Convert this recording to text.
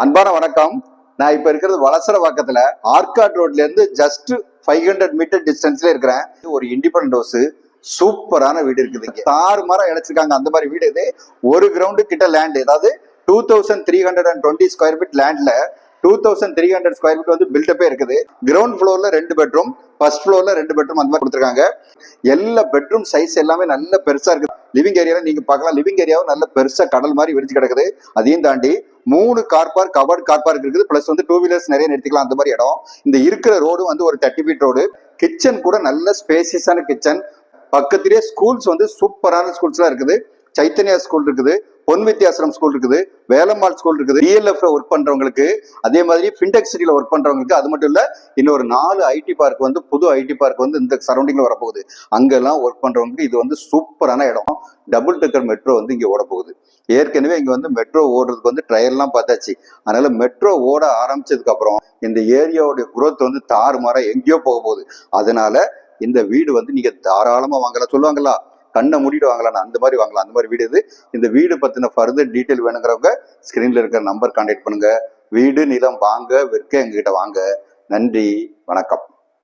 அன்பான வணக்கம். நான் இப்ப இருக்கிறது வளசரவாக்கத்துல ஆர்காட் ரோட்ல இருந்து ஜஸ்ட் 500 மீட்டர் டிஸ்டன்ஸ்ல இருக்கிறேன். ஒரு இண்டிபெண்டன்ட் ஹவுஸ், சூப்பரான வீடு இருக்குது. தாறு மரம் இழைச்சிருக்காங்க. அந்த மாதிரி வீடு இது. ஒரு கிரவுண்டு கிட்ட லேண்ட், அதாவது 2320 ஸ்கொயர் ஃபீட் லேண்ட்ல 2300 ஸ்கொயர் ஃபீட் வந்து பில்டப்பே இருக்குது. கிரவுண்ட் ஃப்ளோர்ல 2 பெட்ரூம், ஃபர்ஸ்ட் ஃப்ளோர்ல 2 பெட்ரூம் அந்த மாதிரி கொடுத்துருக்காங்க. எல்லா பெட்ரூம் சைஸ் எல்லாமே நல்ல பெருசா இருக்குது. லிவிங் ஏரியால நீங்க பார்க்கலாம். லிவிங் ஏரியாவும் நல்ல பெருசா கடல் மாதிரி விரிச்சு கிடக்குது. அதையும் தாண்டி 3 car park, covert car park இருக்குது. பிளஸ் வந்து 2 வீலர்ஸ் நிறைய நிறுத்திக்கலாம். அந்த மாதிரி இடம். இந்த இருக்கிற ரோடு வந்து ஒரு 30 ஃபீட் ரோடு. கிச்சன் கூட நல்ல ஸ்பேசியஸான கிச்சன். பக்கத்திலேயே ஸ்கூல்ஸ் வந்து சூப்பரான ஸ்கூல்ஸ்லாம் இருக்குது. சைத்தன்யா ஸ்கூல் இருக்குது, பொன் வித்யாசிரம் ஸ்கூல் இருக்குது, வேலம்மாள் ஸ்கூல் இருக்குது. டிஎல்எஃப் ஒர்க் பண்றவங்களுக்கு, அதே மாதிரி ஃபின்டெக் சிட்டில ஒர்க் பண்றவங்களுக்கு, அது மட்டும் இல்ல இன்னொரு 4 ஐடி பார்க் வந்து, புது ஐடி பார்க் வந்து இந்த சரௌண்டிங்ல வரப்போகுது. அங்கெல்லாம் ஒர்க் பண்றவங்களுக்கு இது வந்து சூப்பரான இடம். டபுள் டெக்கர் மெட்ரோ வந்து இங்க ஓட போகுது. ஏற்கனவே இங்க வந்து மெட்ரோ ஓடுறதுக்கு வந்து ட்ரையல்லாம் பார்த்தாச்சு. அதனால மெட்ரோ ஓட ஆரம்பிச்சதுக்கு அப்புறம் இந்த ஏரியாவுடைய குரோத் வந்து தாறுமாறா எங்கேயோ போக போகுது. அதனால இந்த வீடு வந்து நீங்க தாராளமா வாங்கலாம். சொல்லுவாங்களா, கண்ணை மூடிட்டு வாங்கலாம், அந்த மாதிரி வாங்கலாம். அந்த மாதிரி வீடு இது. இந்த வீடு பத்தின ஃபர்தர் டீட்டெயில் வேணுங்கிறவங்க ஸ்கிரீன்ல இருக்கிற நம்பர் கான்டாக்ட் பண்ணுங்க. வீடு நிலம் வாங்க விற்க எங்ககிட்ட வாங்க. நன்றி, வணக்கம்.